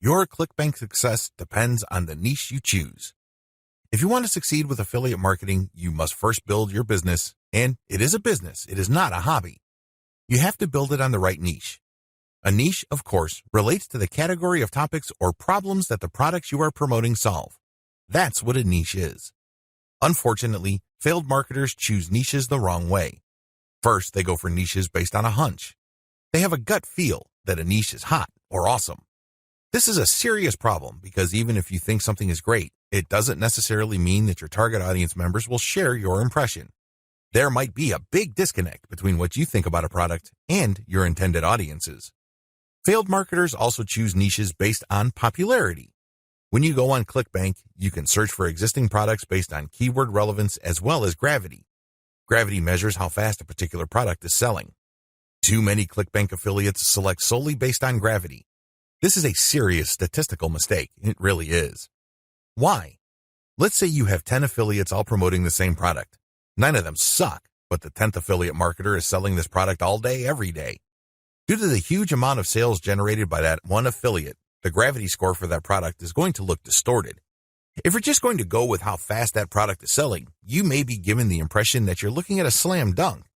Your ClickBank success depends on the niche you choose. If you want to succeed with affiliate marketing, you must first build your business, and it is a business, it is not a hobby. You have to build it on the right niche. A niche, of course, relates to the category of topics or problems that the products you are promoting solve. That's what a niche is. Unfortunately, failed marketers choose niches the wrong way. First, they go for niches based on a hunch. They have a gut feel that a niche is hot or awesome. This is a serious problem because even if you think something is great, it doesn't necessarily mean that your target audience members will share your impression. There might be a big disconnect between what you think about a product and your intended audiences. Failed marketers also choose niches based on popularity. When you go on ClickBank, you can search for existing products based on keyword relevance as well as gravity. Gravity measures how fast a particular product is selling. Too many ClickBank affiliates select solely based on gravity. This is a serious statistical mistake. It really is. Why? Let's say you have 10 affiliates all promoting the same product. 9 of them suck, but the 10th affiliate marketer is selling this product all day, every day. Due to the huge amount of sales generated by that one affiliate, the gravity score for that product is going to look distorted. If you're just going to go with how fast that product is selling, you may be given the impression that you're looking at a slam dunk.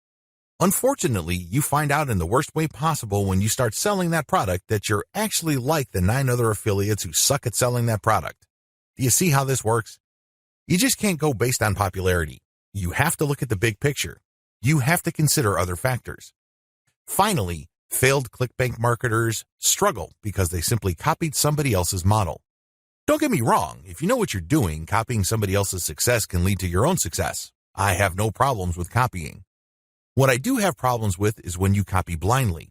Unfortunately, you find out in the worst way possible when you start selling that product that you're actually like the 9 other affiliates who suck at selling that product. Do you see how this works? You just can't go based on popularity. You have to look at the big picture. You have to consider other factors. Finally, failed ClickBank marketers struggle because they simply copied somebody else's model. Don't get me wrong, if you know what you're doing, copying somebody else's success can lead to your own success. I have no problems with copying. What I do have problems with is when you copy blindly.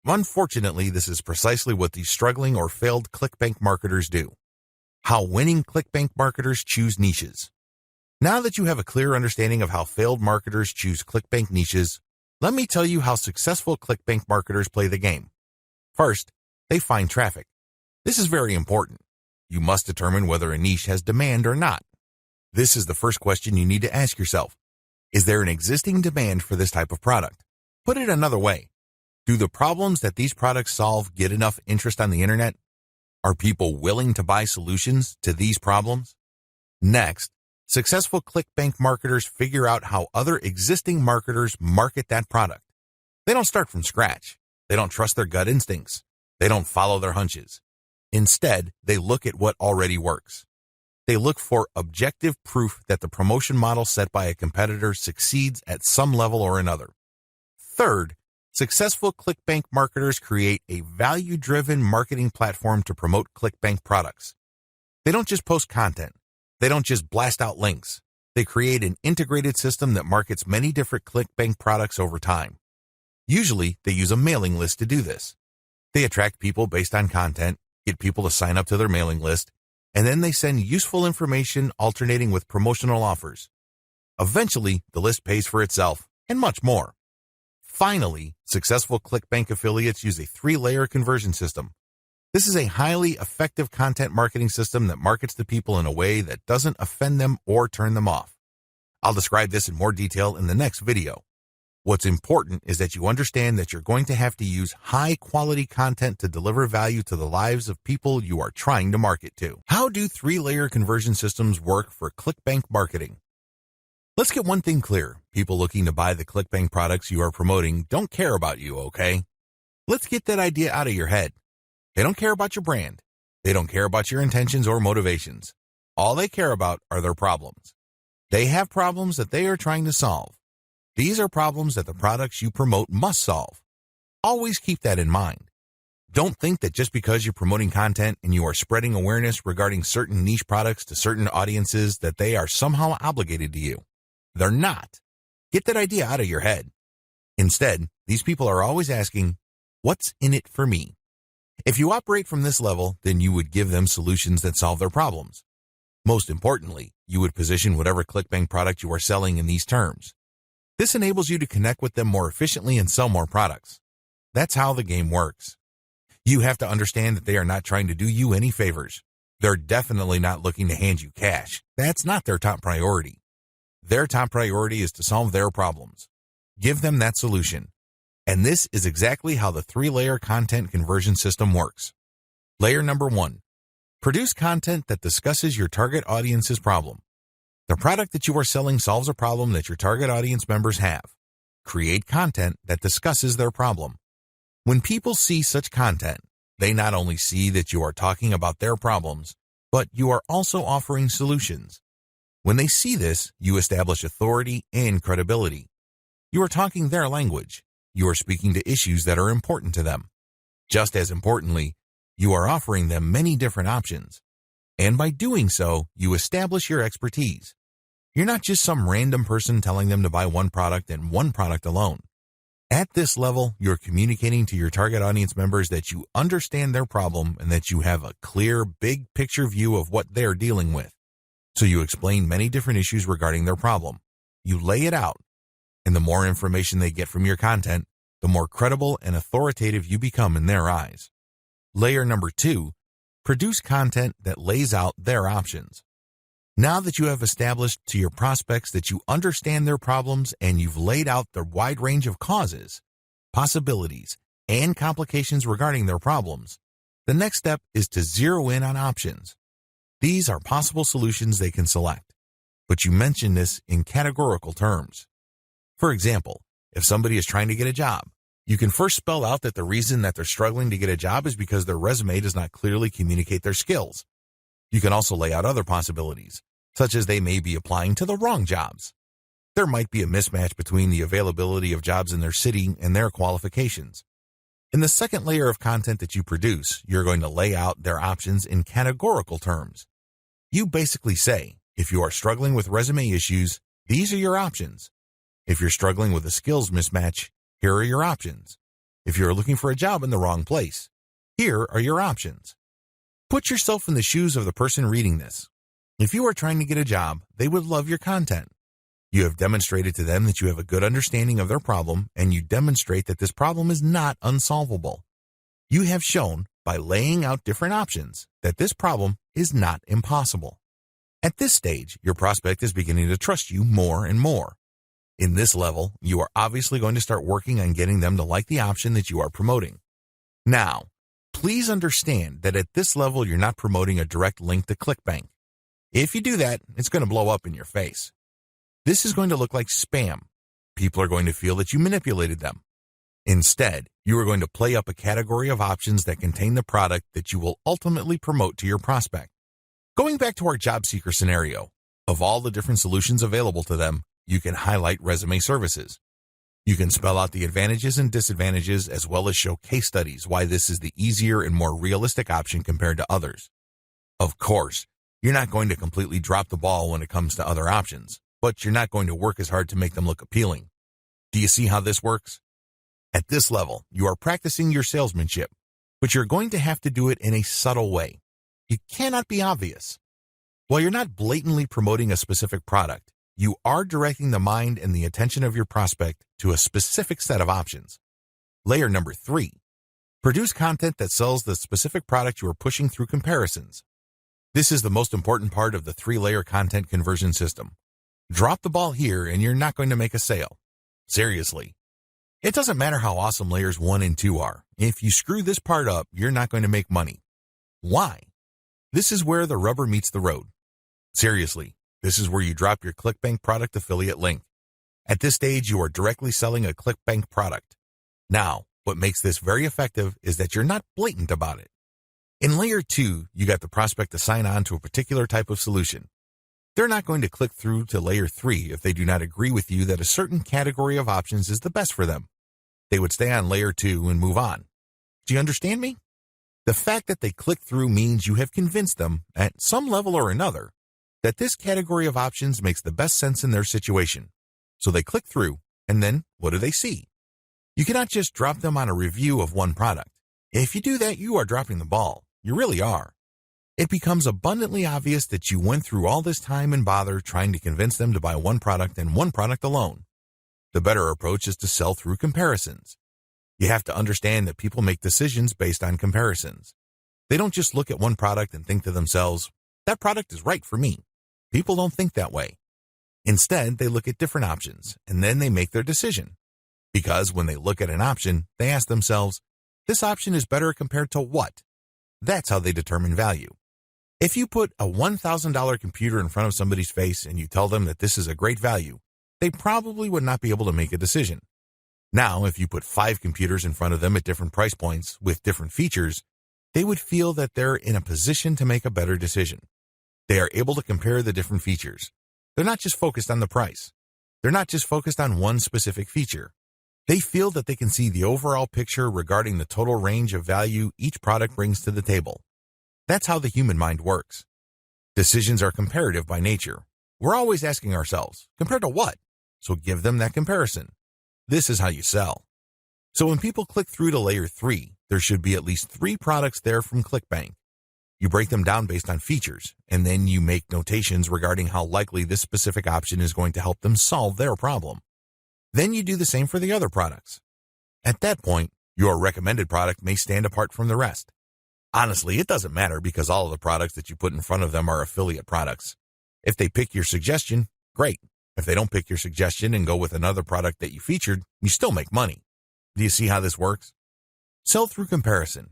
Unfortunately, this is precisely what these struggling or failed ClickBank marketers do. How winning ClickBank marketers choose niches. Now that you have a clear understanding of how failed marketers choose ClickBank niches, let me tell you how successful ClickBank marketers play the game. First, they find traffic. This is very important. You must determine whether a niche has demand or not. This is the first question you need to ask yourself. Is there an existing demand for this type of product? Put it another way. Do the problems that these products solve get enough interest on the internet? Are people willing to buy solutions to these problems? Next, successful ClickBank marketers figure out how other existing marketers market that product. They don't start from scratch. They don't trust their gut instincts. They don't follow their hunches. Instead, they look at what already works. They look for objective proof that the promotion model set by a competitor succeeds at some level or another. Third, successful ClickBank marketers create a value-driven marketing platform to promote ClickBank products. They don't just post content. They don't just blast out links. They create an integrated system that markets many different ClickBank products over time. Usually, they use a mailing list to do this. They attract people based on content, get people to sign up to their mailing list, and then they send useful information alternating with promotional offers. Eventually, the list pays for itself, and much more. Finally, successful ClickBank affiliates use a 3-layer conversion system. This is a highly effective content marketing system that markets to people in a way that doesn't offend them or turn them off. I'll describe this in more detail in the next video. What's important is that you understand that you're going to have to use high-quality content to deliver value to the lives of people you are trying to market to. How do 3-layer conversion systems work for ClickBank marketing? Let's get one thing clear. People looking to buy the ClickBank products you are promoting don't care about you, okay? Let's get that idea out of your head. They don't care about your brand. They don't care about your intentions or motivations. All they care about are their problems. They have problems that they are trying to solve. These are problems that the products you promote must solve. Always keep that in mind. Don't think that just because you're promoting content and you are spreading awareness regarding certain niche products to certain audiences that they are somehow obligated to you. They're not. Get that idea out of your head. Instead, these people are always asking, what's in it for me? If you operate from this level, then you would give them solutions that solve their problems. Most importantly, you would position whatever ClickBank product you are selling in these terms. This enables you to connect with them more efficiently and sell more products. That's how the game works. You have to understand that they are not trying to do you any favors. They're definitely not looking to hand you cash. That's not their top priority. Their top priority is to solve their problems. Give them that solution. And this is exactly how the 3-layer content conversion system works. Layer number 1. Produce content that discusses your target audience's problem. The product that you are selling solves a problem that your target audience members have. Create content that discusses their problem. When people see such content, they not only see that you are talking about their problems, but you are also offering solutions. When they see this, you establish authority and credibility. You are talking their language. You are speaking to issues that are important to them. Just as importantly, you are offering them many different options. And by doing so, you establish your expertise. You're not just some random person telling them to buy one product and one product alone. At this level, you're communicating to your target audience members that you understand their problem and that you have a clear, big picture view of what they're dealing with. So you explain many different issues regarding their problem. You lay it out. And the more information they get from your content, the more credible and authoritative you become in their eyes. Layer number 2, produce content that lays out their options. Now that you have established to your prospects that you understand their problems and you've laid out the wide range of causes, possibilities, and complications regarding their problems, the next step is to zero in on options. These are possible solutions they can select, but you mention this in categorical terms. For example, if somebody is trying to get a job, you can first spell out that the reason that they're struggling to get a job is because their resume does not clearly communicate their skills. You can also lay out other possibilities, such as they may be applying to the wrong jobs. There might be a mismatch between the availability of jobs in their city and their qualifications. In the second layer of content that you produce, you're going to lay out their options in categorical terms. You basically say, if you are struggling with resume issues, these are your options. If you're struggling with a skills mismatch, here are your options. If you're looking for a job in the wrong place, here are your options. Put yourself in the shoes of the person reading this. If you are trying to get a job, they would love your content. You have demonstrated to them that you have a good understanding of their problem, and you demonstrate that this problem is not unsolvable. You have shown, by laying out different options, that this problem is not impossible. At this stage, your prospect is beginning to trust you more and more. In this level, you are obviously going to start working on getting them to like the option that you are promoting. Now, please understand that at this level, you're not promoting a direct link to ClickBank. If you do that, it's going to blow up in your face. This is going to look like spam. People are going to feel that you manipulated them. Instead, you are going to play up a category of options that contain the product that you will ultimately promote to your prospect. Going back to our job seeker scenario, of all the different solutions available to them, you can highlight resume services. You can spell out the advantages and disadvantages as well as show case studies why this is the easier and more realistic option compared to others. Of course, you're not going to completely drop the ball when it comes to other options, but you're not going to work as hard to make them look appealing. Do you see how this works? At this level, you are practicing your salesmanship, but you're going to have to do it in a subtle way. You cannot be obvious. While you're not blatantly promoting a specific product, you are directing the mind and the attention of your prospect to a specific set of options. Layer number 3. Produce content that sells the specific product you are pushing through comparisons. This is the most important part of the 3-layer content conversion system. Drop the ball here and you're not going to make a sale. Seriously. It doesn't matter how awesome layers 1 and 2 are. If you screw this part up, you're not going to make money. Why? This is where the rubber meets the road. Seriously. This is where you drop your ClickBank product affiliate link. At this stage, you are directly selling a ClickBank product. Now, what makes this very effective is that you're not blatant about it. In layer 2, you got the prospect to sign on to a particular type of solution. They're not going to click through to layer 3 if they do not agree with you that a certain category of options is the best for them. They would stay on layer 2 and move on. Do you understand me? The fact that they click through means you have convinced them, at some level or another, that this category of options makes the best sense in their situation. So they click through, and then what do they see? You cannot just drop them on a review of one product. If you do that, you are dropping the ball. You really are. It becomes abundantly obvious that you went through all this time and bother trying to convince them to buy one product and one product alone. The better approach is to sell through comparisons. You have to understand that people make decisions based on comparisons. They don't just look at one product and think to themselves, that product is right for me. People don't think that way. Instead, they look at different options, and then they make their decision. Because when they look at an option, they ask themselves, this option is better compared to what? That's how they determine value. If you put a $1,000 computer in front of somebody's face and you tell them that this is a great value, they probably would not be able to make a decision. Now, if you put 5 computers in front of them at different price points with different features, they would feel that they're in a position to make a better decision. They are able to compare the different features. They're not just focused on the price. They're not just focused on one specific feature. They feel that they can see the overall picture regarding the total range of value each product brings to the table. That's how the human mind works. Decisions are comparative by nature. We're always asking ourselves, compared to what? So give them that comparison. This is how you sell. So when people click through to layer 3, there should be at least 3 products there from ClickBank. You break them down based on features, and then you make notations regarding how likely this specific option is going to help them solve their problem. Then you do the same for the other products. At that point, your recommended product may stand apart from the rest. Honestly, it doesn't matter because all of the products that you put in front of them are affiliate products. If they pick your suggestion, great. If they don't pick your suggestion and go with another product that you featured, you still make money. Do you see how this works? Sell through comparison.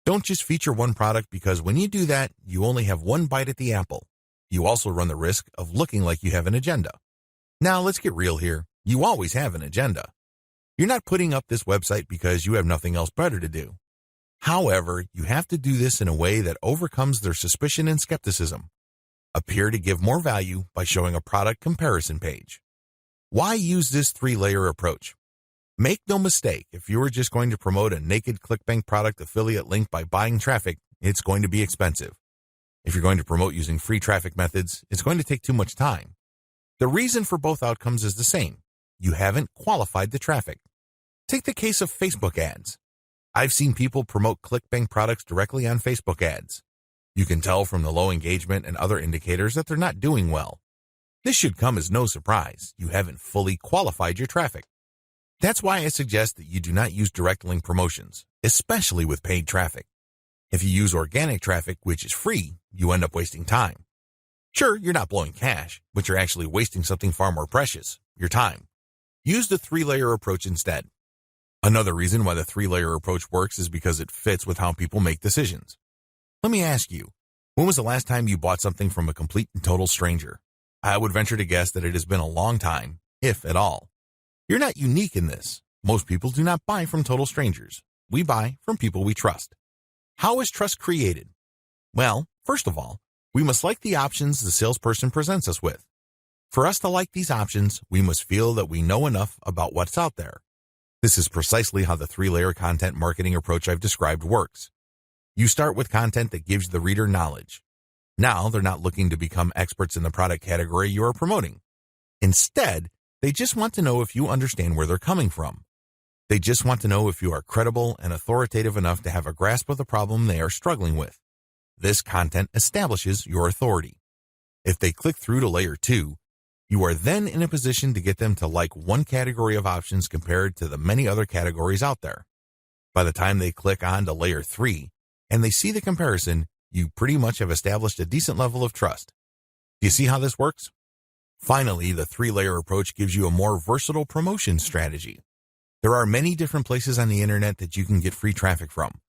Don't just feature one product because when you do that, you only have one bite at the apple. You also run the risk of looking like you have an agenda. Now, let's get real here. You always have an agenda. You're not putting up this website because you have nothing else better to do. However, you have to do this in a way that overcomes their suspicion and skepticism. Appear to give more value by showing a product comparison page. Why use this 3-layer approach? Make no mistake, if you were just going to promote a naked ClickBank product affiliate link by buying traffic, it's going to be expensive. If you're going to promote using free traffic methods, it's going to take too much time. The reason for both outcomes is the same. You haven't qualified the traffic. Take the case of Facebook ads. I've seen people promote ClickBank products directly on Facebook ads. You can tell from the low engagement and other indicators that they're not doing well. This should come as no surprise. You haven't fully qualified your traffic. That's why I suggest that you do not use direct link promotions, especially with paid traffic. If you use organic traffic, which is free, you end up wasting time. Sure, you're not blowing cash, but you're actually wasting something far more precious, your time. Use the 3-layer approach instead. Another reason why the 3-layer approach works is because it fits with how people make decisions. Let me ask you, when was the last time you bought something from a complete and total stranger? I would venture to guess that it has been a long time, if at all. You're not unique in this. Most people do not buy from total strangers. We buy from people we trust. How is trust created? Well, first of all, we must like the options the salesperson presents us with. For us to like these options, we must feel that we know enough about what's out there. This is precisely how the 3-layer content marketing approach I've described works. You start with content that gives the reader knowledge. Now they're not looking to become experts in the product category you are promoting. Instead, they just want to know if you understand where they're coming from. They just want to know if you are credible and authoritative enough to have a grasp of the problem they are struggling with. This content establishes your authority. If they click through to layer 2, you are then in a position to get them to like one category of options compared to the many other categories out there. By the time they click on to layer 3 and they see the comparison, you pretty much have established a decent level of trust. Do you see how this works? Finally, the 3-layer approach gives you a more versatile promotion strategy. There are many different places on the internet that you can get free traffic from.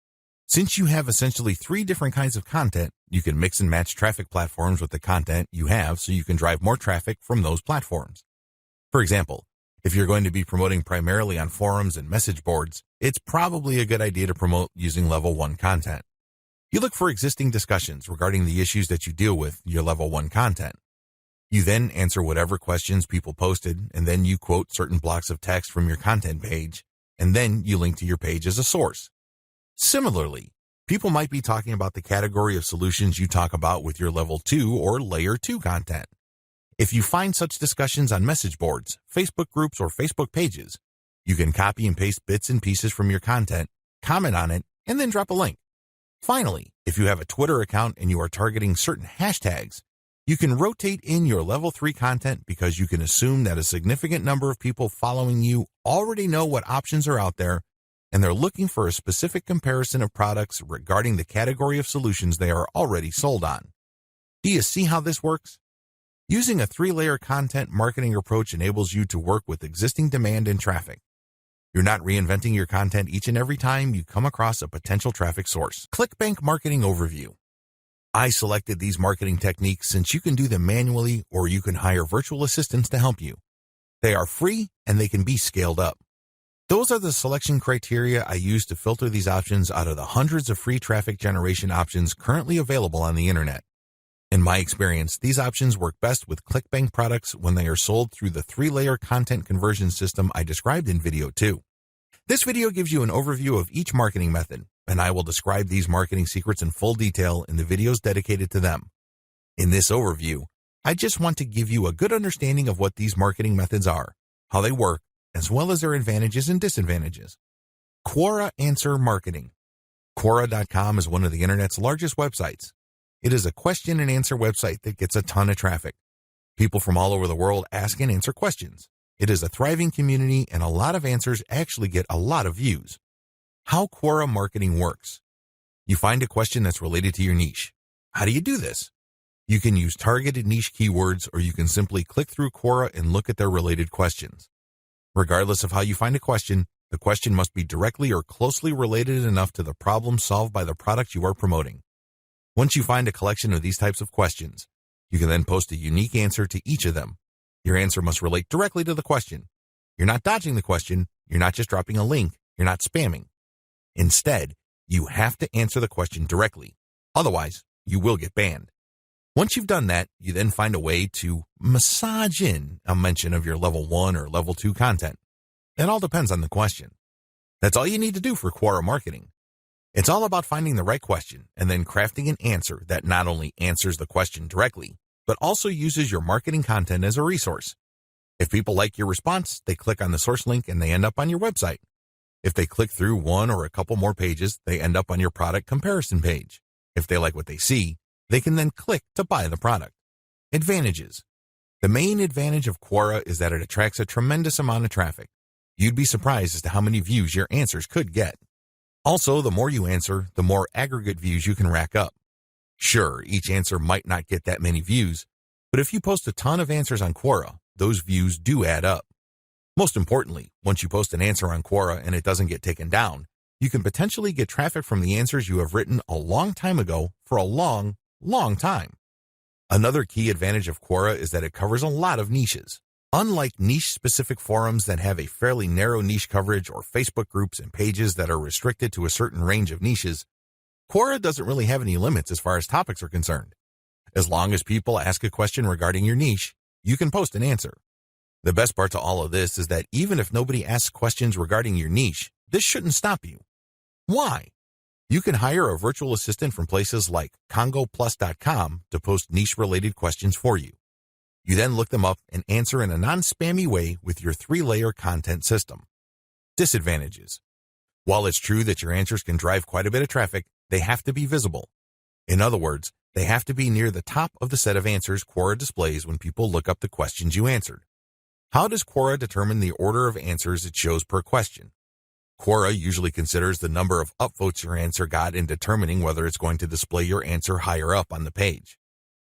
Since you have essentially 3 different kinds of content, you can mix and match traffic platforms with the content you have so you can drive more traffic from those platforms. For example, if you're going to be promoting primarily on forums and message boards, it's probably a good idea to promote using level 1 content. You look for existing discussions regarding the issues that you deal with your level 1 content. You then answer whatever questions people posted, and then you quote certain blocks of text from your content page, and then you link to your page as a source. Similarly, people might be talking about the category of solutions you talk about with your level 2 or layer 2 content. If you find such discussions on message boards, Facebook groups, or Facebook pages, you can copy and paste bits and pieces from your content, comment on it, and then drop a link. Finally, if you have a Twitter account and you are targeting certain hashtags, you can rotate in your level 3 content because you can assume that a significant number of people following you already know what options are out there and they're looking for a specific comparison of products regarding the category of solutions they are already sold on. Do you see how this works? Using a 3-layer content marketing approach enables you to work with existing demand and traffic. You're not reinventing your content each and every time you come across a potential traffic source. ClickBank Marketing Overview. I selected these marketing techniques since you can do them manually or you can hire virtual assistants to help you. They are free and they can be scaled up. Those are the selection criteria I use to filter these options out of the hundreds of free traffic generation options currently available on the internet. In my experience, these options work best with ClickBank products when they are sold through the 3-layer content conversion system I described in video 2. This video gives you an overview of each marketing method, and I will describe these marketing secrets in full detail in the videos dedicated to them. In this overview, I just want to give you a good understanding of what these marketing methods are, how they work, as well as their advantages and disadvantages. Quora Answer Marketing. Quora.com is one of the internet's largest websites. It is a question and answer website that gets a ton of traffic. People from all over the world ask and answer questions. It is a thriving community and a lot of answers actually get a lot of views. How Quora marketing works. You find a question that's related to your niche. How do you do this? You can use targeted niche keywords or you can simply click through Quora and look at their related questions. Regardless of how you find a question, the question must be directly or closely related enough to the problem solved by the product you are promoting. Once you find a collection of these types of questions, you can then post a unique answer to each of them. Your answer must relate directly to the question. You're not dodging the question. You're not just dropping a link. You're not spamming. Instead, you have to answer the question directly. Otherwise, you will get banned. Once you've done that, you then find a way to massage in a mention of your level 1 or level 2 content. It all depends on the question. That's all you need to do for Quora marketing. It's all about finding the right question and then crafting an answer that not only answers the question directly, but also uses your marketing content as a resource. If people like your response, they click on the source link and they end up on your website. If they click through one or a couple more pages, they end up on your product comparison page. If they like what they see, they can then click to buy the product. Advantages. The main advantage of Quora is that it attracts a tremendous amount of traffic. You'd be surprised as to how many views your answers could get. Also, the more you answer, the more aggregate views you can rack up. Sure, each answer might not get that many views, but if you post a ton of answers on Quora, those views do add up. Most importantly, once you post an answer on Quora and it doesn't get taken down, you can potentially get traffic from the answers you have written a long time ago for a long time. Another key advantage of Quora is that it covers a lot of niches. Unlike niche-specific forums that have a fairly narrow niche coverage or Facebook groups and pages that are restricted to a certain range of niches, Quora doesn't really have any limits as far as topics are concerned. As long as people ask a question regarding your niche, you can post an answer. The best part to all of this is that even if nobody asks questions regarding your niche, this shouldn't stop you. Why? You can hire a virtual assistant from places like congoplus.com to post niche-related questions for you. You then look them up and answer in a non-spammy way with your 3-layer content system. Disadvantages. While it's true that your answers can drive quite a bit of traffic, they have to be visible. In other words, they have to be near the top of the set of answers Quora displays when people look up the questions you answered. How does Quora determine the order of answers it shows per question? Quora usually considers the number of upvotes your answer got in determining whether it's going to display your answer higher up on the page.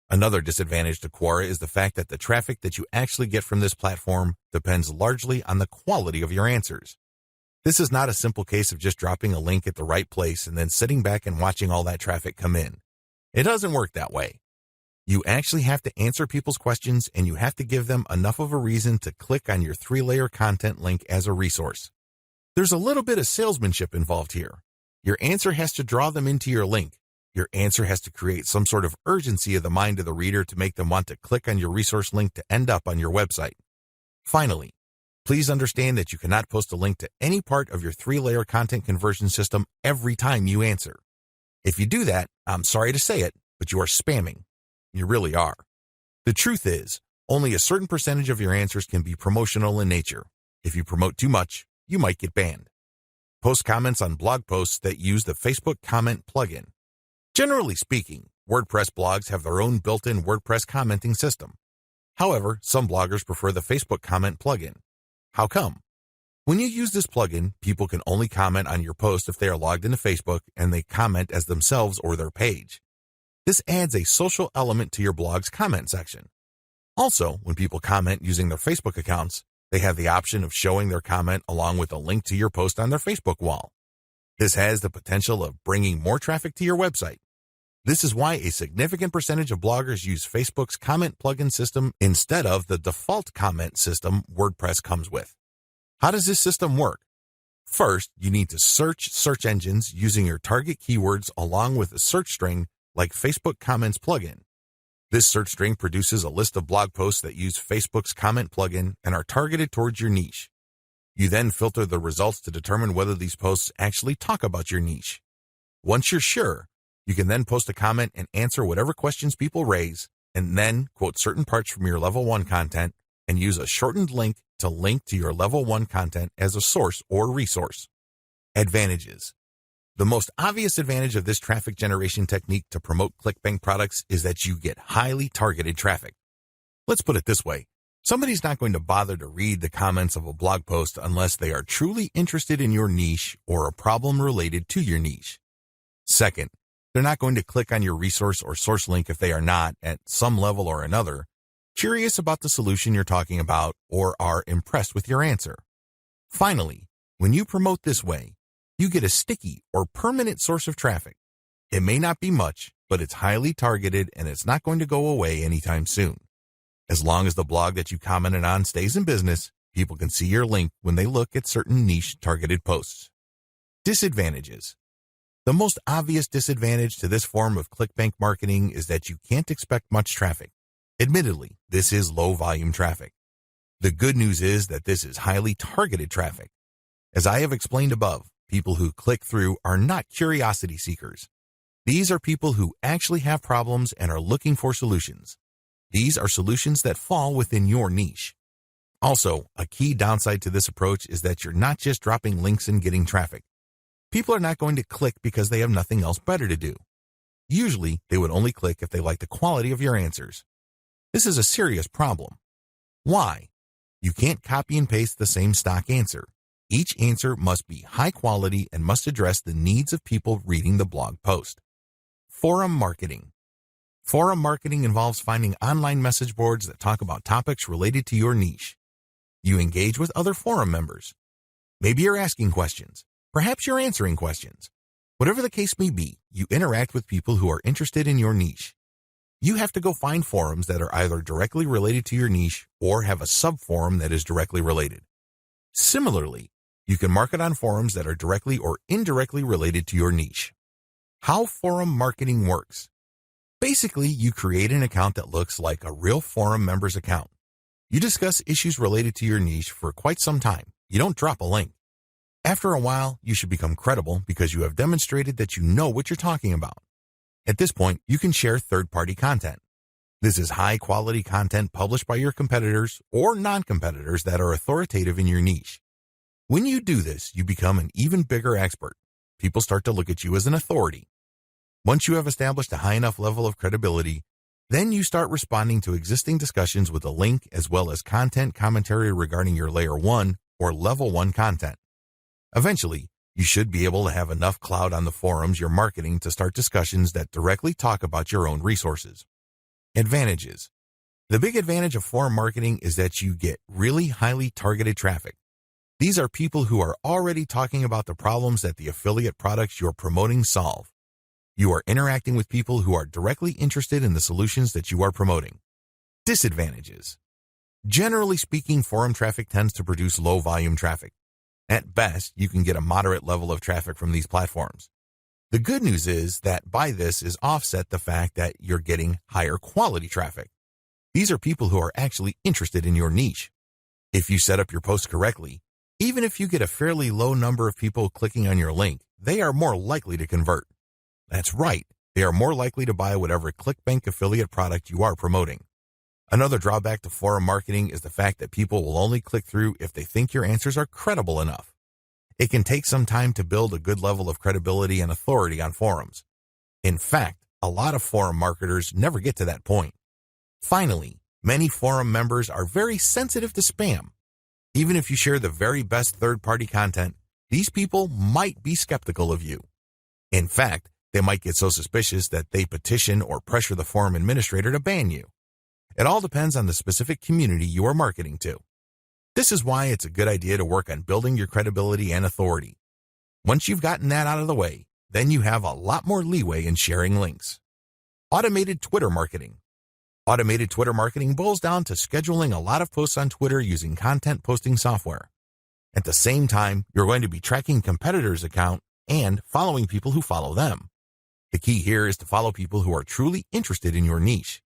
Another disadvantage to Quora is the fact that the traffic that you actually get from this platform depends largely on the quality of your answers. This is not a simple case of just dropping a link at the right place and then sitting back and watching all that traffic come in. It doesn't work that way. You actually have to answer people's questions and you have to give them enough of a reason to click on your 3-layer content link as a resource. There's a little bit of salesmanship involved here. Your answer has to draw them into your link. Your answer has to create some sort of urgency of the mind of the reader to make them want to click on your resource link to end up on your website. Finally, please understand that you cannot post a link to any part of your 3-layer content conversion system every time you answer. If you do that, I'm sorry to say it, but you are spamming. You really are. The truth is, only a certain percentage of your answers can be promotional in nature. If you promote too much, you might get banned. Post comments on blog posts that use the Facebook comment plugin. Generally speaking, WordPress blogs have their own built-in WordPress commenting system. However, some bloggers prefer the Facebook comment plugin. How come? When you use this plugin, people can only comment on your post if they are logged into Facebook and they comment as themselves or their page. This adds a social element to your blog's comment section. Also, when people comment using their Facebook accounts, They have the option of showing their comment along with a link to your post on their Facebook wall. This has the potential of bringing more traffic to your website. This is why a significant percentage of bloggers use Facebook's comment plugin system instead of the default comment system WordPress comes with. How does this system work? First, you need to search search engines using your target keywords along with a search string like Facebook Comments plugin. This search string produces a list of blog posts that use Facebook's comment plugin and are targeted towards your niche. You then filter the results to determine whether these posts actually talk about your niche. Once you're sure, you can then post a comment and answer whatever questions people raise, and then quote certain parts from your level 1 content and use a shortened link to link to your level 1 content as a source or resource. Advantages. The most obvious advantage of this traffic generation technique to promote ClickBank products is that you get highly targeted traffic. Let's put it this way. Somebody's not going to bother to read the comments of a blog post unless they are truly interested in your niche or a problem related to your niche. Second, they're not going to click on your resource or source link if they are not, at some level or another, curious about the solution you're talking about or are impressed with your answer. Finally, when you promote this way, you get a sticky or permanent source of traffic. It may not be much, but it's highly targeted and it's not going to go away anytime soon. As long as the blog that you commented on stays in business, people can see your link when they look at certain niche targeted posts. Disadvantages. The most obvious disadvantage to this form of ClickBank marketing is that you can't expect much traffic. Admittedly, this is low volume traffic. The good news is that this is highly targeted traffic. As I have explained above, people who click through are not curiosity seekers. These are people who actually have problems and are looking for solutions. These are solutions that fall within your niche. Also, a key downside to this approach is that you're not just dropping links and getting traffic. People are not going to click because they have nothing else better to do. Usually, they would only click if they like the quality of your answers. This is a serious problem. Why? You can't copy and paste the same stock answer. Each answer must be high quality and must address the needs of people reading the blog post. Forum marketing. Forum marketing involves finding online message boards that talk about topics related to your niche. You engage with other forum members. Maybe you're asking questions. Perhaps you're answering questions. Whatever the case may be, you interact with people who are interested in your niche. You have to go find forums that are either directly related to your niche or have a sub-forum that is directly related. Similarly, you can market on forums that are directly or indirectly related to your niche. How forum marketing works. Basically, you create an account that looks like a real forum member's account. You discuss issues related to your niche for quite some time. You don't drop a link. After a while, you should become credible because you have demonstrated that you know what you're talking about. At this point, you can share third-party content. This is high-quality content published by your competitors or non-competitors that are authoritative in your niche. When you do this, you become an even bigger expert. People start to look at you as an authority. Once you have established a high enough level of credibility, then you start responding to existing discussions with a link as well as content commentary regarding your Layer 1 or Level 1 content. Eventually, you should be able to have enough clout on the forums you're marketing to start discussions that directly talk about your own resources. Advantages. The big advantage of forum marketing is that you get really highly targeted traffic. These are people who are already talking about the problems that the affiliate products you're promoting solve. You are interacting with people who are directly interested in the solutions that you are promoting. Disadvantages. Generally speaking, forum traffic tends to produce low volume traffic. At best, you can get a moderate level of traffic from these platforms. The good news is that by this is offset the fact that you're getting higher quality traffic. These are people who are actually interested in your niche. If you set up your post correctly, even if you get a fairly low number of people clicking on your link, they are more likely to convert. That's right, they are more likely to buy whatever ClickBank affiliate product you are promoting. Another drawback to forum marketing is the fact that people will only click through if they think your answers are credible enough. It can take some time to build a good level of credibility and authority on forums. In fact, a lot of forum marketers never get to that point. Finally, many forum members are very sensitive to spam. Even if you share the very best third-party content, these people might be skeptical of you. In fact, they might get so suspicious that they petition or pressure the forum administrator to ban you. It all depends on the specific community you are marketing to. This is why it's a good idea to work on building your credibility and authority. Once you've gotten that out of the way, then you have a lot more leeway in sharing links. Automated Twitter marketing. Automated Twitter marketing boils down to scheduling a lot of posts on Twitter using content posting software. At the same time, you're going to be tracking competitors' account and following people who follow them. The key here is to follow people who are truly interested in your niche.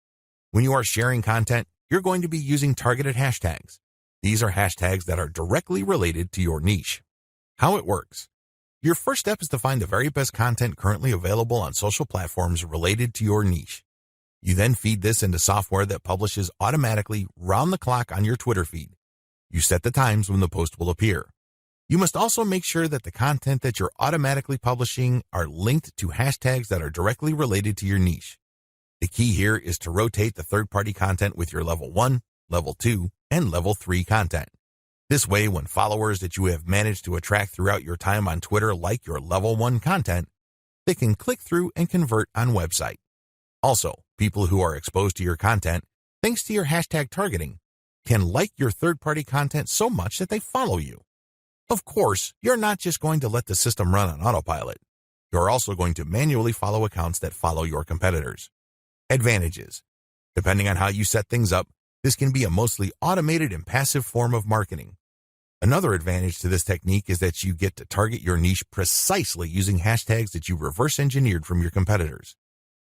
When you are sharing content, you're going to be using targeted hashtags. These are hashtags that are directly related to your niche. How it works. Your first step is to find the very best content currently available on social platforms related to your niche. You then feed this into software that publishes automatically round the clock on your Twitter feed. You set the times when the post will appear. You must also make sure that the content that you're automatically publishing are linked to hashtags that are directly related to your niche. The key here is to rotate the third-party content with your level 1, level 2, and level 3 content. This way, when followers that you have managed to attract throughout your time on Twitter like your level 1 content, they can click through and convert on website. Also, people who are exposed to your content, thanks to your hashtag targeting, can like your third-party content so much that they follow you. Of course, you're not just going to let the system run on autopilot. You're also going to manually follow accounts that follow your competitors. Advantages. Depending on how you set things up, this can be a mostly automated and passive form of marketing. Another advantage to this technique is that you get to target your niche precisely using hashtags that you reverse engineered from your competitors.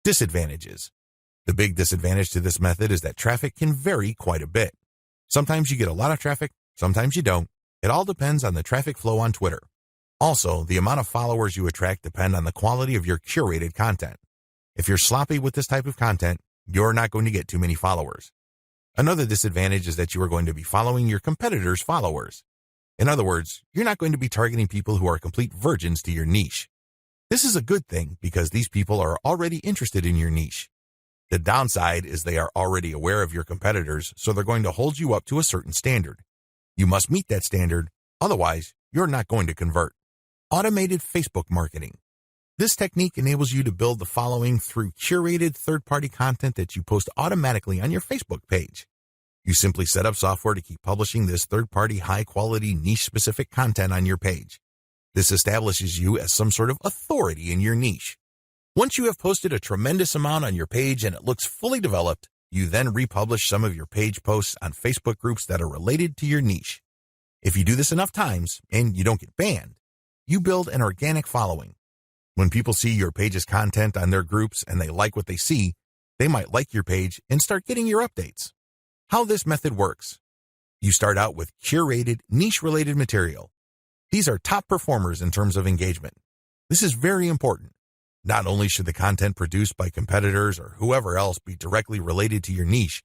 Disadvantages. The big disadvantage to this method is that traffic can vary quite a bit. Sometimes you get a lot of traffic, sometimes you don't. It all depends on the traffic flow on Twitter. Also, the amount of followers you attract depend on the quality of your curated content. If you're sloppy with this type of content, you're not going to get too many followers. Another disadvantage is that you are going to be following your competitors' followers. In other words, you're not going to be targeting people who are complete virgins to your niche. This is a good thing because these people are already interested in your niche. The downside is they are already aware of your competitors, so they're going to hold you up to a certain standard. You must meet that standard, otherwise you're not going to convert. Automated Facebook marketing. This technique enables you to build the following through curated third-party content that you post automatically on your Facebook page. You simply set up software to keep publishing this third-party high-quality niche-specific content on your page. This establishes you as some sort of authority in your niche. Once you have posted a tremendous amount on your page and it looks fully developed, you then republish some of your page posts on Facebook groups that are related to your niche. If you do this enough times and you don't get banned, you build an organic following. When people see your page's content on their groups and they like what they see, they might like your page and start getting your updates. How this method works. You start out with curated, niche-related material. These are top performers in terms of engagement. This is very important. Not only should the content produced by competitors or whoever else be directly related to your niche,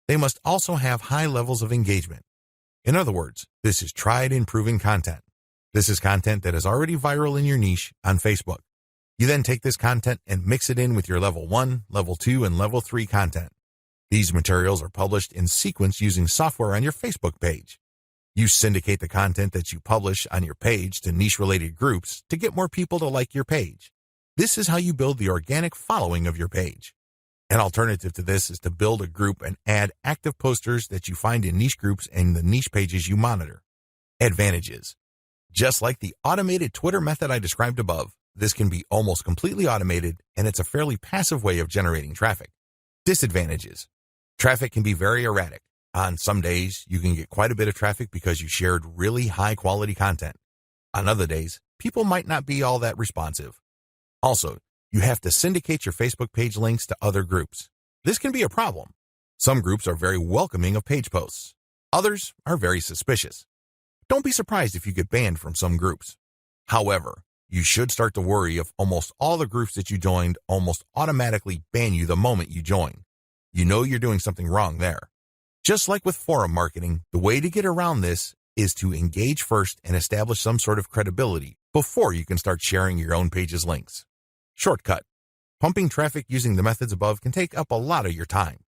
they must also have high levels of engagement. In other words, this is tried and proven content. This is content that is already viral in your niche on Facebook. You then take this content and mix it in with your level 1, level 2, and level 3 content. These materials are published in sequence using software on your Facebook page. You syndicate the content that you publish on your page to niche-related groups to get more people to like your page. This is how you build the organic following of your page. An alternative to this is to build a group and add active posters that you find in niche groups and the niche pages you monitor. Advantages. Just like the automated Twitter method I described above, this can be almost completely automated, and it's a fairly passive way of generating traffic. Disadvantages. Traffic can be very erratic. On some days, you can get quite a bit of traffic because you shared really high-quality content. On other days, people might not be all that responsive. Also, you have to syndicate your Facebook page links to other groups. This can be a problem. Some groups are very welcoming of page posts. Others are very suspicious. Don't be surprised if you get banned from some groups. However, you should start to worry if almost all the groups that you joined almost automatically ban you the moment you join. You know you're doing something wrong there. Just like with forum marketing, the way to get around this is to engage first and establish some sort of credibility before you can start sharing your own page's links. Shortcut. Pumping traffic using the methods above can take up a lot of your time.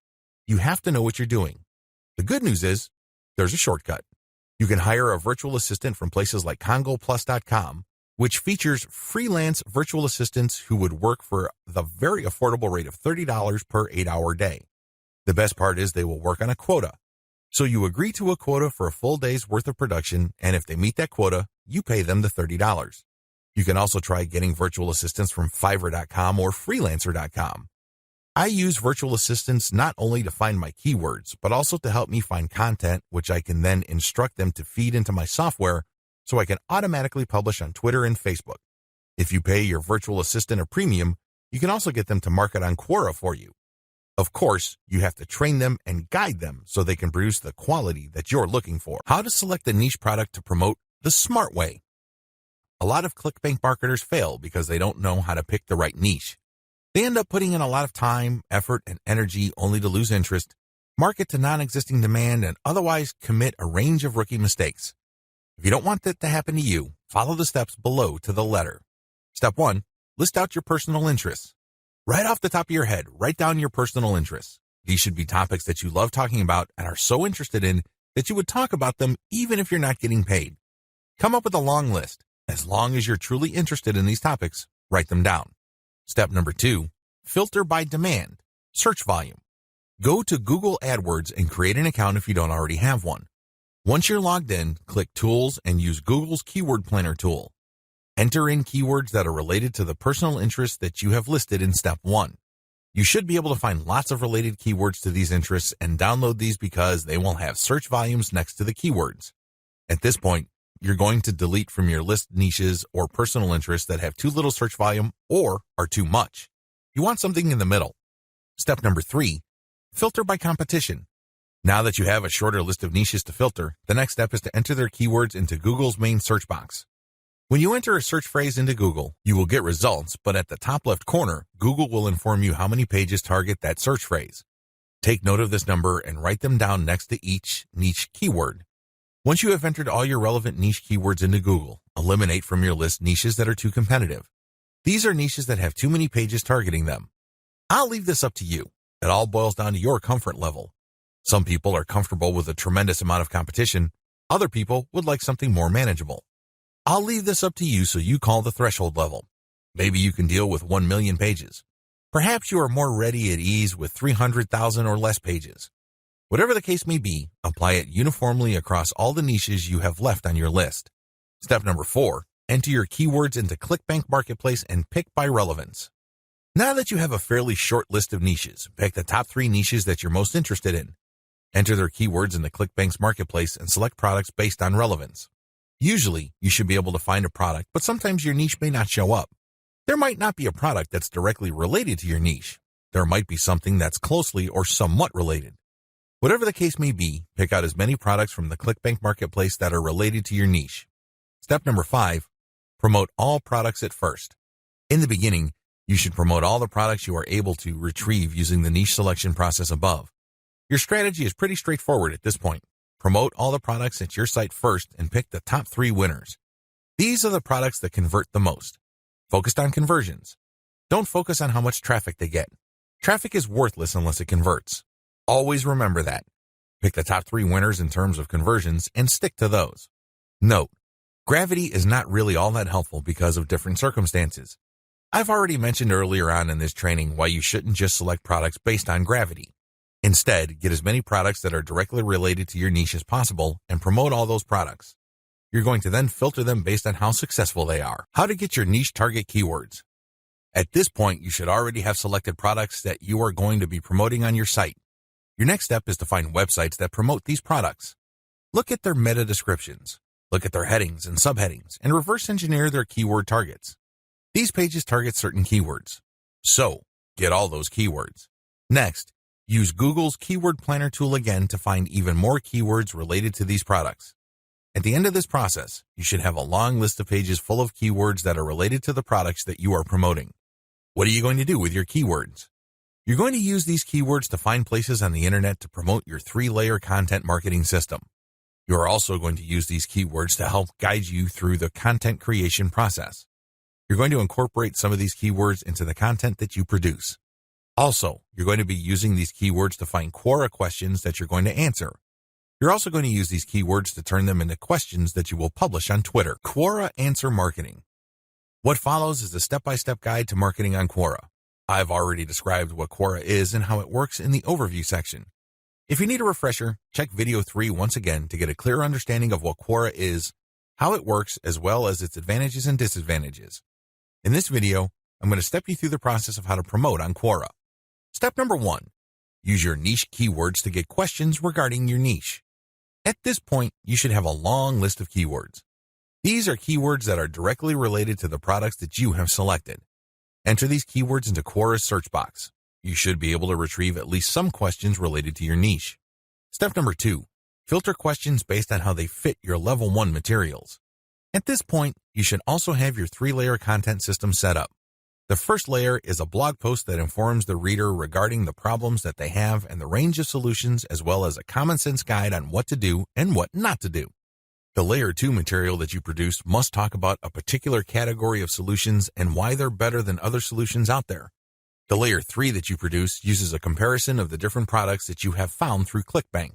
You have to know what you're doing. The good news is, there's a shortcut. You can hire a virtual assistant from places like CongoPlus.com, which features freelance virtual assistants who would work for the very affordable rate of $30 per 8-hour day. The best part is they will work on a quota. So you agree to a quota for a full day's worth of production, and if they meet that quota, you pay them the $30. You can also try getting virtual assistants from Fiverr.com or Freelancer.com. I use virtual assistants not only to find my keywords, but also to help me find content, which I can then instruct them to feed into my software so I can automatically publish on Twitter and Facebook. If you pay your virtual assistant a premium, you can also get them to market on Quora for you. Of course, you have to train them and guide them so they can produce the quality that you're looking for. How to select a niche product to promote the smart way. A lot of clickbank marketers fail because they don't know how to pick the right niche. They end up putting in a lot of time, effort, and energy only to lose interest, market to non-existing demand, and otherwise commit a range of rookie mistakes. If you don't want that to happen to you, follow the steps below to the letter. Step 1. List out your personal interests. Right off the top of your head, write down your personal interests. These should be topics that you love talking about and are so interested in that you would talk about them even if you're not getting paid. Come up with a long list. As long as you're truly interested in these topics, write them down. Step number 2, filter by demand, search volume. Go to Google AdWords and create an account if you don't already have one. Once you're logged in, click Tools and use Google's Keyword Planner tool. Enter in keywords that are related to the personal interests that you have listed in Step 1. You should be able to find lots of related keywords to these interests and download these because they will have search volumes next to the keywords. At this point, you're going to delete from your list niches or personal interests that have too little search volume or are too much. You want something in the middle. Step number 3, filter by competition. Now that you have a shorter list of niches to filter, the next step is to enter their keywords into Google's main search box. When you enter a search phrase into Google, you will get results, but at the top left corner, Google will inform you how many pages target that search phrase. Take note of this number and write them down next to each niche keyword. Once you have entered all your relevant niche keywords into Google, eliminate from your list niches that are too competitive. These are niches that have too many pages targeting them. I'll leave this up to you. It all boils down to your comfort level. Some people are comfortable with a tremendous amount of competition. Other people would like something more manageable. I'll leave this up to you so you call the threshold level. Maybe you can deal with 1 million pages. Perhaps you are more ready at ease with 300,000 or less pages. Whatever the case may be, apply it uniformly across all the niches you have left on your list. Step number 4, enter your keywords into ClickBank Marketplace and pick by relevance. Now that you have a fairly short list of niches, pick the top 3 niches that you're most interested in. Enter their keywords in the ClickBank's Marketplace and select products based on relevance. Usually, you should be able to find a product, but sometimes your niche may not show up. There might not be a product that's directly related to your niche. There might be something that's closely or somewhat related. Whatever the case may be, pick out as many products from the ClickBank Marketplace that are related to your niche. Step number 5, promote all products at first. In the beginning, you should promote all the products you are able to retrieve using the niche selection process above. Your strategy is pretty straightforward at this point. Promote all the products at your site first and pick the top 3 winners. These are the products that convert the most. Focused on conversions. Don't focus on how much traffic they get. Traffic is worthless unless it converts. Always remember that. Pick the top 3 winners in terms of conversions and stick to those. Note, gravity is not really all that helpful because of different circumstances. I've already mentioned earlier on in this training why you shouldn't just select products based on gravity. Instead, get as many products that are directly related to your niche as possible and promote all those products. You're going to then filter them based on how successful they are. How to get your niche target keywords. At this point, you should already have selected products that you are going to be promoting on your site. Your next step is to find websites that promote these products. Look at their meta descriptions. Look at their headings and subheadings and reverse engineer their keyword targets. These pages target certain keywords. So, get all those keywords. Next, use Google's Keyword Planner tool again to find even more keywords related to these products. At the end of this process, you should have a long list of pages full of keywords that are related to the products that you are promoting. What are you going to do with your keywords? You're going to use these keywords to find places on the internet to promote your 3-layer content marketing system. You are also going to use these keywords to help guide you through the content creation process. You're going to incorporate some of these keywords into the content that you produce. Also, you're going to be using these keywords to find Quora questions that you're going to answer. You're also going to use these keywords to turn them into questions that you will publish on Twitter. Quora Answer Marketing. What follows is a step-by-step guide to marketing on Quora. I've already described what Quora is and how it works in the overview section. If you need a refresher, check video 3 once again to get a clear understanding of what Quora is, how it works, as well as its advantages and disadvantages. In this video, I'm going to step you through the process of how to promote on Quora. Step number 1. Use your niche keywords to get questions regarding your niche. At this point, you should have a long list of keywords. These are keywords that are directly related to the products that you have selected. Enter these keywords into Quora's search box. You should be able to retrieve at least some questions related to your niche. Step number 2. Filter questions based on how they fit your level 1 materials. At this point, you should also have your 3-layer content system set up. The first layer is a blog post that informs the reader regarding the problems that they have and the range of solutions, as well as a common sense guide on what to do and what not to do. The layer 2 material that you produce must talk about a particular category of solutions and why they're better than other solutions out there. The layer 3 that you produce uses a comparison of the different products that you have found through ClickBank.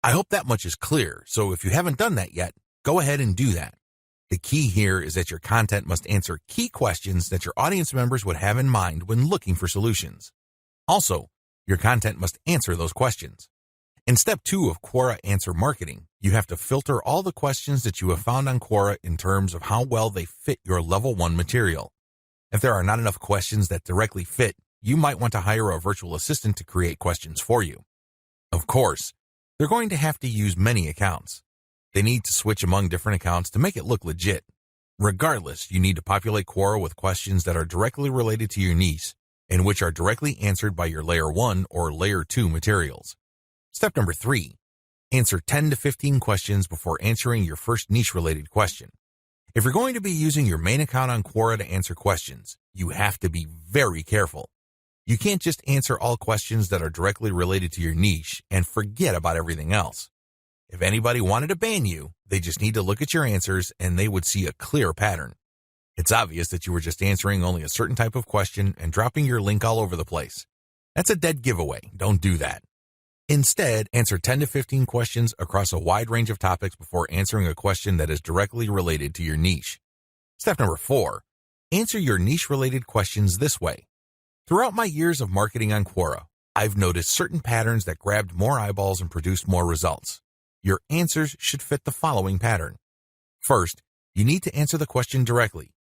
I hope that much is clear, so if you haven't done that yet, go ahead and do that. The key here is that your content must answer key questions that your audience members would have in mind when looking for solutions. Also, your content must answer those questions. In step 2 of Quora Answer Marketing, you have to filter all the questions that you have found on Quora in terms of how well they fit your level 1 material. If there are not enough questions that directly fit, you might want to hire a virtual assistant to create questions for you. Of course, they're going to have to use many accounts. They need to switch among different accounts to make it look legit. Regardless, you need to populate Quora with questions that are directly related to your niche and which are directly answered by your layer 1 or layer 2 materials. Step number 3. Answer 10 to 15 questions before answering your first niche-related question. If you're going to be using your main account on Quora to answer questions, you have to be very careful. You can't just answer all questions that are directly related to your niche and forget about everything else. If anybody wanted to ban you, they just need to look at your answers and they would see a clear pattern. It's obvious that you were just answering only a certain type of question and dropping your link all over the place. That's a dead giveaway. Don't do that. Instead, answer 10 to 15 questions across a wide range of topics before answering a question that is directly related to your niche. Step number 4. Answer your niche-related questions this way. Throughout my years of marketing on Quora, I've noticed certain patterns that grabbed more eyeballs and produced more results. Your answers should fit the following pattern. First, you need to answer the question directly.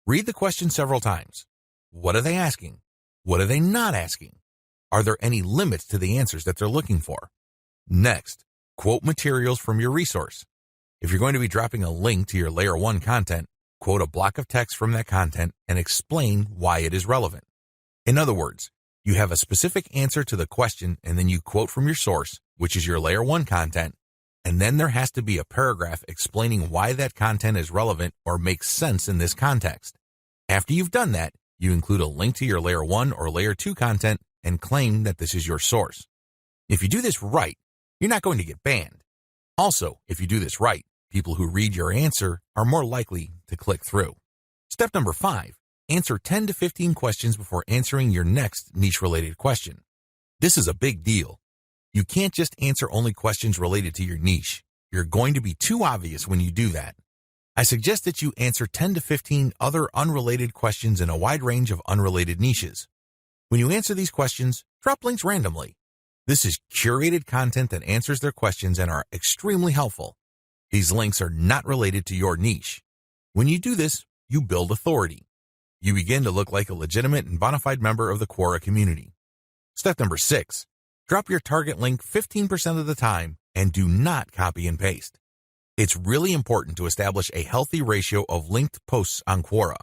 Read the question several times. What are they asking? What are they not asking? Are there any limits to the answers that they're looking for? Next, quote materials from your resource. If you're going to be dropping a link to your layer 1 content, quote a block of text from that content and explain why it is relevant. In other words, you have a specific answer to the question and then you quote from your source, which is your layer 1 content, and then there has to be a paragraph explaining why that content is relevant or makes sense in this context. After you've done that, you include a link to your layer 1 or layer 2 content and claim that this is your source. If you do this right, you're not going to get banned. Also, if you do this right, people who read your answer are more likely to click through. Step number 5. Answer 10 to 15 questions before answering your next niche-related question. This is a big deal. You can't just answer only questions related to your niche. You're going to be too obvious when you do that. I suggest that you answer 10 to 15 other unrelated questions in a wide range of unrelated niches. When you answer these questions, drop links randomly. This is curated content that answers their questions and are extremely helpful. These links are not related to your niche. When you do this, you build authority. You begin to look like a legitimate and bona fide member of the Quora community. Step number 6. Drop your target link 15% of the time and do not copy and paste. It's really important to establish a healthy ratio of linked posts on Quora.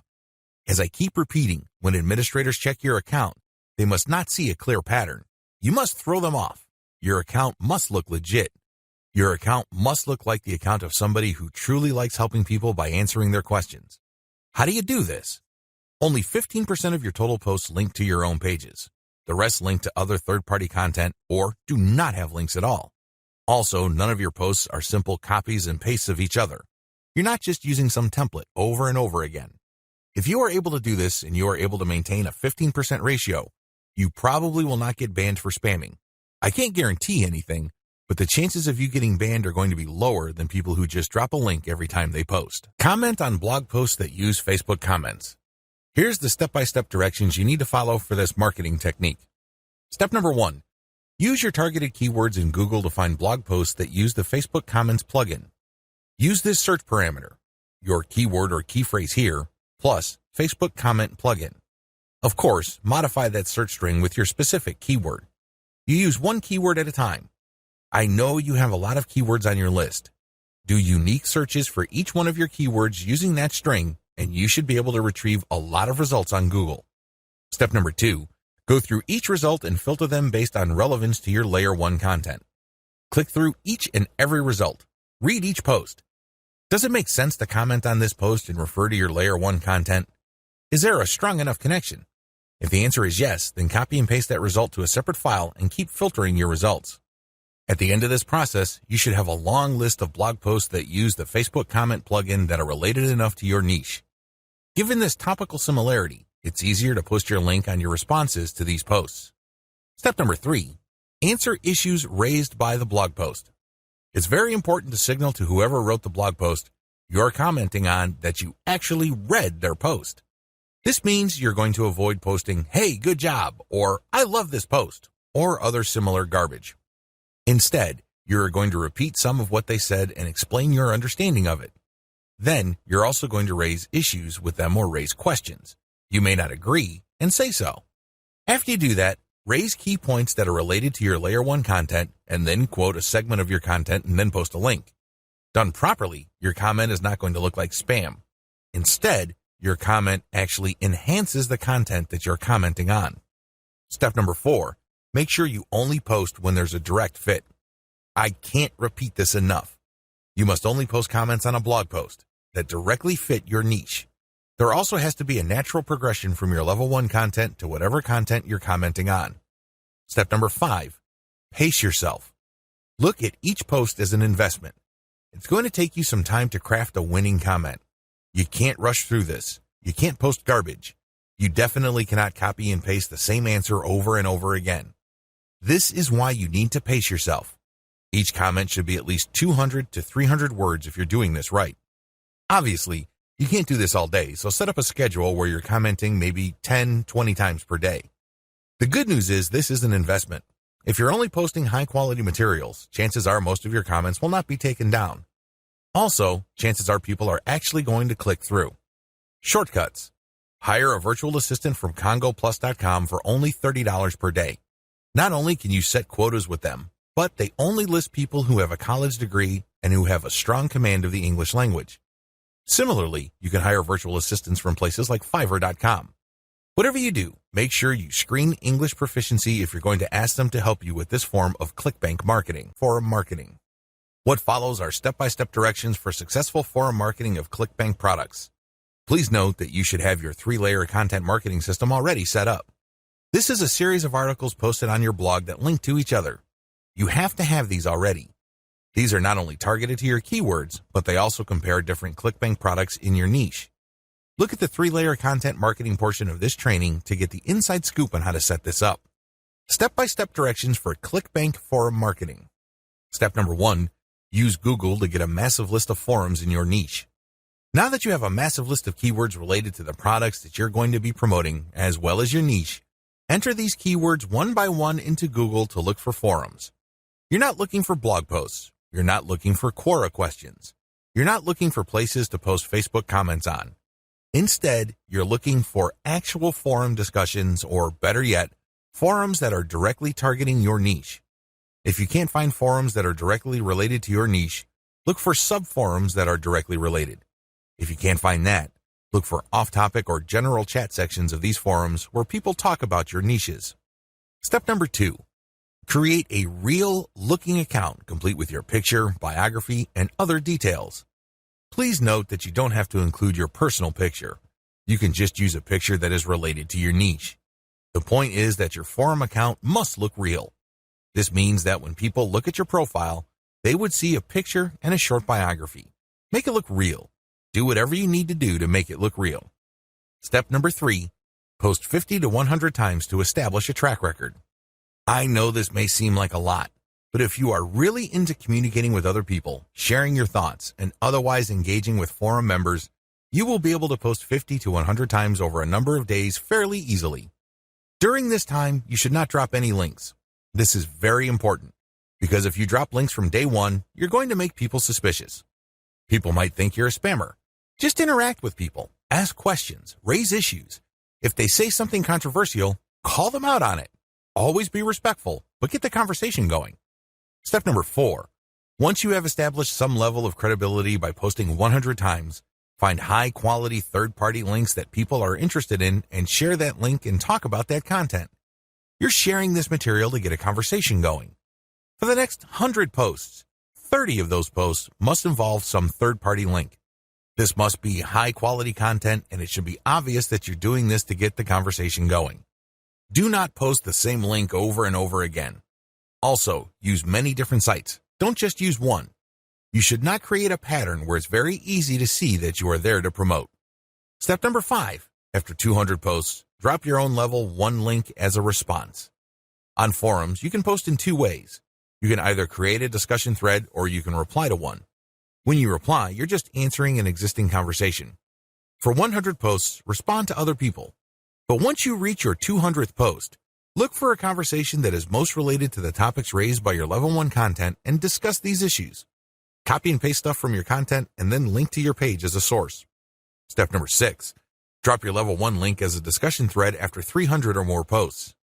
As I keep repeating, when administrators check your account, they must not see a clear pattern. You must throw them off. Your account must look legit. Your account must look like the account of somebody who truly likes helping people by answering their questions. How do you do this? Only 15% of your total posts link to your own pages. The rest link to other third-party content or do not have links at all. Also, none of your posts are simple copies and pastes of each other. You're not just using some template over and over again. If you are able to do this and you are able to maintain a 15% ratio, you probably will not get banned for spamming. I can't guarantee anything, but the chances of you getting banned are going to be lower than people who just drop a link every time they post. Comment on blog posts that use Facebook comments. Here's the step-by-step directions you need to follow for this marketing technique. Step number 1. Use your targeted keywords in Google to find blog posts that use the Facebook Comments plugin. Use this search parameter, your keyword or key phrase here, plus Facebook Comment plugin. Of course, modify that search string with your specific keyword. You use one keyword at a time. I know you have a lot of keywords on your list. Do unique searches for each one of your keywords using that string, and you should be able to retrieve a lot of results on Google. Step number 2, go through each result and filter them based on relevance to your Layer 1 content. Click through each and every result. Read each post. Does it make sense to comment on this post and refer to your Layer 1 content? Is there a strong enough connection? If the answer is yes, then copy and paste that result to a separate file and keep filtering your results. At the end of this process, you should have a long list of blog posts that use the Facebook Comment plugin that are related enough to your niche. Given this topical similarity, it's easier to post your link on your responses to these posts. Step number 3, answer issues raised by the blog post. It's very important to signal to whoever wrote the blog post you're commenting on that you actually read their post. This means you're going to avoid posting, "Hey, good job," or "I love this post," or other similar garbage. Instead, you're going to repeat some of what they said and explain your understanding of it. Then, you're also going to raise issues with them or raise questions. You may not agree, and say so. After you do that, raise key points that are related to your Layer 1 content, and then quote a segment of your content and then post a link. Done properly, your comment is not going to look like spam. Instead, your comment actually enhances the content that you're commenting on. Step number 4, make sure you only post when there's a direct fit. I can't repeat this enough. You must only post comments on a blog post that directly fit your niche. There also has to be a natural progression from your level 1 content to whatever content you're commenting on. Step number 5, pace yourself. Look at each post as an investment. It's going to take you some time to craft a winning comment. You can't rush through this. You can't post garbage. You definitely cannot copy and paste the same answer over and over again. This is why you need to pace yourself. Each comment should be at least 200 to 300 words if you're doing this right. Obviously, you can't do this all day, so set up a schedule where you're commenting maybe 10, 20 times per day. The good news is this is an investment. If you're only posting high-quality materials, chances are most of your comments will not be taken down. Also, chances are people are actually going to click through. Shortcuts. Hire a virtual assistant from CongoPlus.com for only $30 per day. Not only can you set quotas with them, but they only list people who have a college degree and who have a strong command of the English language. Similarly, you can hire virtual assistants from places like Fiverr.com. Whatever you do, make sure you screen English proficiency if you're going to ask them to help you with this form of clickbank marketing, forum marketing. What follows are step-by-step directions for successful forum marketing of clickbank products. Please note that you should have your 3-layer content marketing system already set up. This is a series of articles posted on your blog that link to each other. You have to have these already. These are not only targeted to your keywords, but they also compare different clickbank products in your niche. Look at the 3-layer content marketing portion of this training to get the inside scoop on how to set this up. Step-by-step directions for clickbank forum marketing. Step number 1, use Google to get a massive list of forums in your niche. Now that you have a massive list of keywords related to the products that you're going to be promoting, as well as your niche, enter these keywords one by one into Google to look for forums. You're not looking for blog posts. You're not looking for Quora questions. You're not looking for places to post Facebook comments on. Instead, you're looking for actual forum discussions, or better yet, forums that are directly targeting your niche. If you can't find forums that are directly related to your niche, look for sub-forums that are directly related. If you can't find that, look for off-topic or general chat sections of these forums where people talk about your niches. Step number 2, create a real-looking account complete with your picture, biography, and other details. Please note that you don't have to include your personal picture. You can just use a picture that is related to your niche. The point is that your forum account must look real. This means that when people look at your profile, they would see a picture and a short biography. Make it look real. Do whatever you need to do to make it look real. Step number 3, post 50 to 100 times to establish a track record. I know this may seem like a lot, but if you are really into communicating with other people, sharing your thoughts, and otherwise engaging with forum members, you will be able to post 50 to 100 times over a number of days fairly easily. During this time, you should not drop any links. This is very important because if you drop links from day one, you're going to make people suspicious. People might think you're a spammer. Just interact with people, ask questions, raise issues. If they say something controversial, call them out on it. Always be respectful, but get the conversation going. Step number 4. Once you have established some level of credibility by posting 100 times, find high-quality third-party links that people are interested in and share that link and talk about that content. You're sharing this material to get a conversation going. For the next 100 posts, 30 of those posts must involve some third-party link. This must be high-quality content, and it should be obvious that you're doing this to get the conversation going. Do not post the same link over and over again. Also, use many different sites. Don't just use one. You should not create a pattern where it's very easy to see that you are there to promote. Step number 5. After 200 posts, drop your own level 1 link as a response. On forums, you can post in 2 ways. You can either create a discussion thread or you can reply to one. When you reply, you're just answering an existing conversation. For 100 posts, respond to other people. But once you reach your 200th post, look for a conversation that is most related to the topics raised by your level 1 content and discuss these issues. Copy and paste stuff from your content and then link to your page as a source. Step number 6. Drop your level 1 link as a discussion thread after 300 or more posts.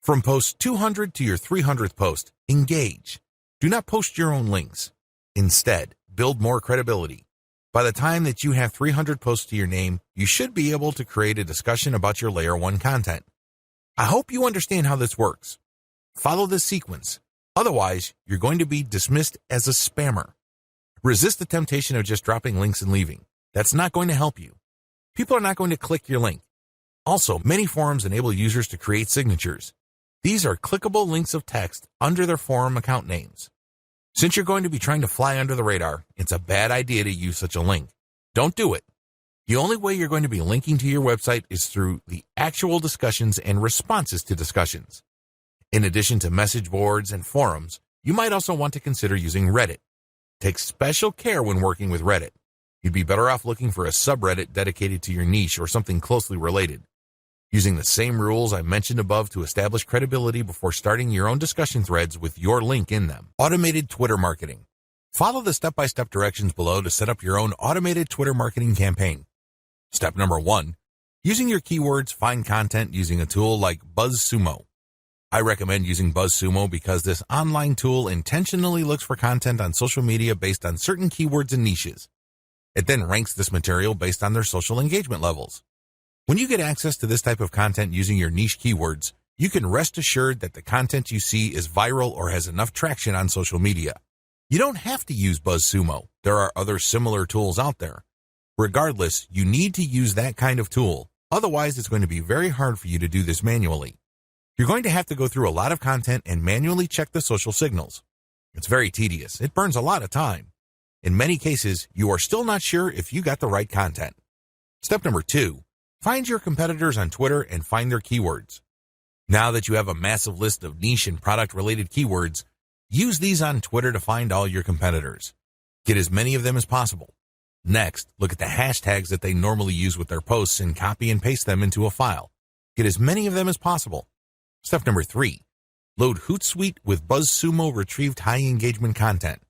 From post 200 to your 300th post, engage. Do not post your own links. Instead, build more credibility. By the time that you have 300 posts to your name, you should be able to create a discussion about your layer 1 content. I hope you understand how this works. Follow this sequence. Otherwise, you're going to be dismissed as a spammer. Resist the temptation of just dropping links and leaving. That's not going to help you. People are not going to click your link. Also, many forums enable users to create signatures. These are clickable links of text under their forum account names. Since you're going to be trying to fly under the radar, it's a bad idea to use such a link. Don't do it. The only way you're going to be linking to your website is through the actual discussions and responses to discussions. In addition to message boards and forums, you might also want to consider using Reddit. Take special care when working with Reddit. You'd be better off looking for a subreddit dedicated to your niche or something closely related. Using the same rules I mentioned above to establish credibility before starting your own discussion threads with your link in them. Automated Twitter marketing. Follow the step-by-step directions below to set up your own automated Twitter marketing campaign. Step number 1. Using your keywords, find content using a tool like BuzzSumo. I recommend using BuzzSumo because this online tool intentionally looks for content on social media based on certain keywords and niches. It then ranks this material based on their social engagement levels. When you get access to this type of content using your niche keywords, you can rest assured that the content you see is viral or has enough traction on social media. You don't have to use BuzzSumo. There are other similar tools out there. Regardless, you need to use that kind of tool. Otherwise, it's going to be very hard for you to do this manually. You're going to have to go through a lot of content and manually check the social signals. It's very tedious. It burns a lot of time. In many cases, you are still not sure if you got the right content. Step number 2. Find your competitors on Twitter and find their keywords. Now that you have a massive list of niche and product-related keywords, use these on Twitter to find all your competitors. Get as many of them as possible. Next, look at the hashtags that they normally use with their posts and copy and paste them into a file. Get as many of them as possible. Step number 3. Load Hootsuite with BuzzSumo retrieved high engagement content.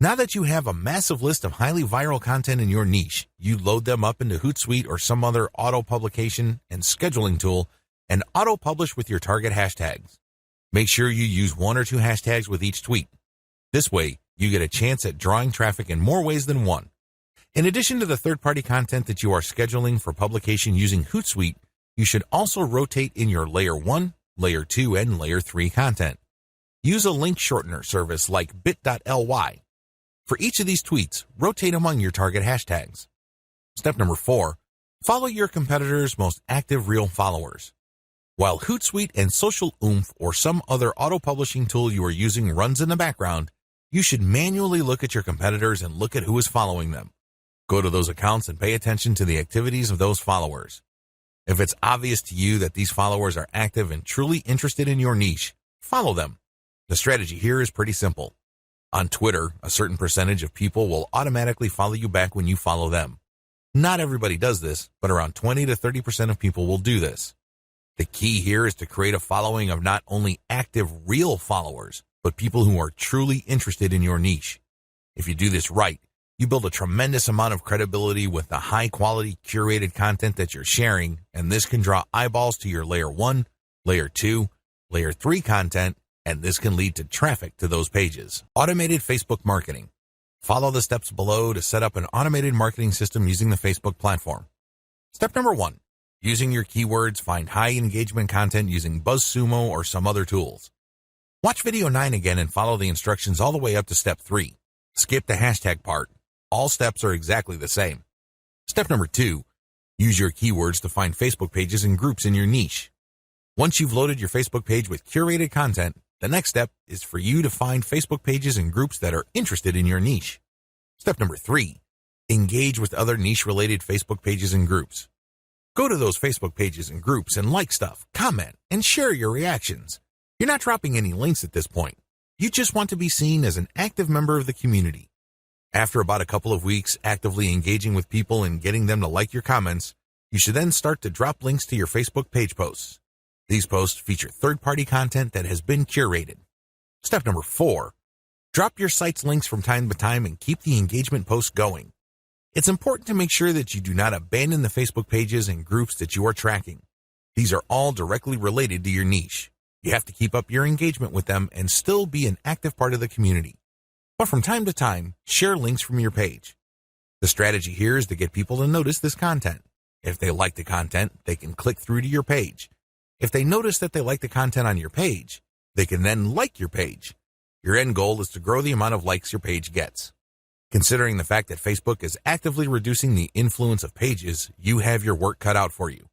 Now that you have a massive list of highly viral content in your niche, you load them up into Hootsuite or some other auto-publication and scheduling tool and auto-publish with your target hashtags. Make sure you use 1 or 2 hashtags with each tweet. This way, you get a chance at drawing traffic in more ways than one. In addition to the third-party content that you are scheduling for publication using Hootsuite, you should also rotate in your Layer 1, Layer 2, and Layer 3 content. Use a link shortener service like bit.ly. For each of these tweets, rotate among your target hashtags. Step number 4. Follow your competitors' most active real followers. While Hootsuite and Social Oomph or some other auto-publishing tool you are using runs in the background, you should manually look at your competitors and look at who is following them. Go to those accounts and pay attention to the activities of those followers. If it's obvious to you that these followers are active and truly interested in your niche, follow them. The strategy here is pretty simple. On Twitter, a certain percentage of people will automatically follow you back when you follow them. Not everybody does this, but around 20 to 30% of people will do this. The key here is to create a following of not only active, real followers, but people who are truly interested in your niche. If you do this right, you build a tremendous amount of credibility with the high-quality, curated content that you're sharing, and this can draw eyeballs to your Layer 1, Layer 2, Layer 3 content, and this can lead to traffic to those pages. Automated Facebook marketing. Follow the steps below to set up an automated marketing system using the Facebook platform. Step number 1. Using your keywords, find high engagement content using BuzzSumo or some other tools. Watch video 9 again and follow the instructions all the way up to step 3. Skip the hashtag part. All steps are exactly the same. Step number 2. Use your keywords to find Facebook pages and groups in your niche. Once you've loaded your Facebook page with curated content, the next step is for you to find Facebook pages and groups that are interested in your niche. Step number 3. Engage with other niche-related Facebook pages and groups. Go to those Facebook pages and groups and like stuff, comment, and share your reactions. You're not dropping any links at this point. You just want to be seen as an active member of the community. After about a couple of weeks actively engaging with people and getting them to like your comments, you should then start to drop links to your Facebook page posts. These posts feature third-party content that has been curated. Step number 4. Drop your site's links from time to time and keep the engagement posts going. It's important to make sure that you do not abandon the Facebook pages and groups that you are tracking. These are all directly related to your niche. You have to keep up your engagement with them and still be an active part of the community. But from time to time, share links from your page. The strategy here is to get people to notice this content. If they like the content, they can click through to your page. If they notice that they like the content on your page, they can then like your page. Your end goal is to grow the amount of likes your page gets. Considering the fact that Facebook is actively reducing the influence of pages, you have your work cut out for you.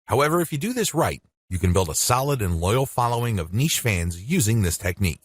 However, if you do this right, you can build a solid and loyal following of niche fans using this technique.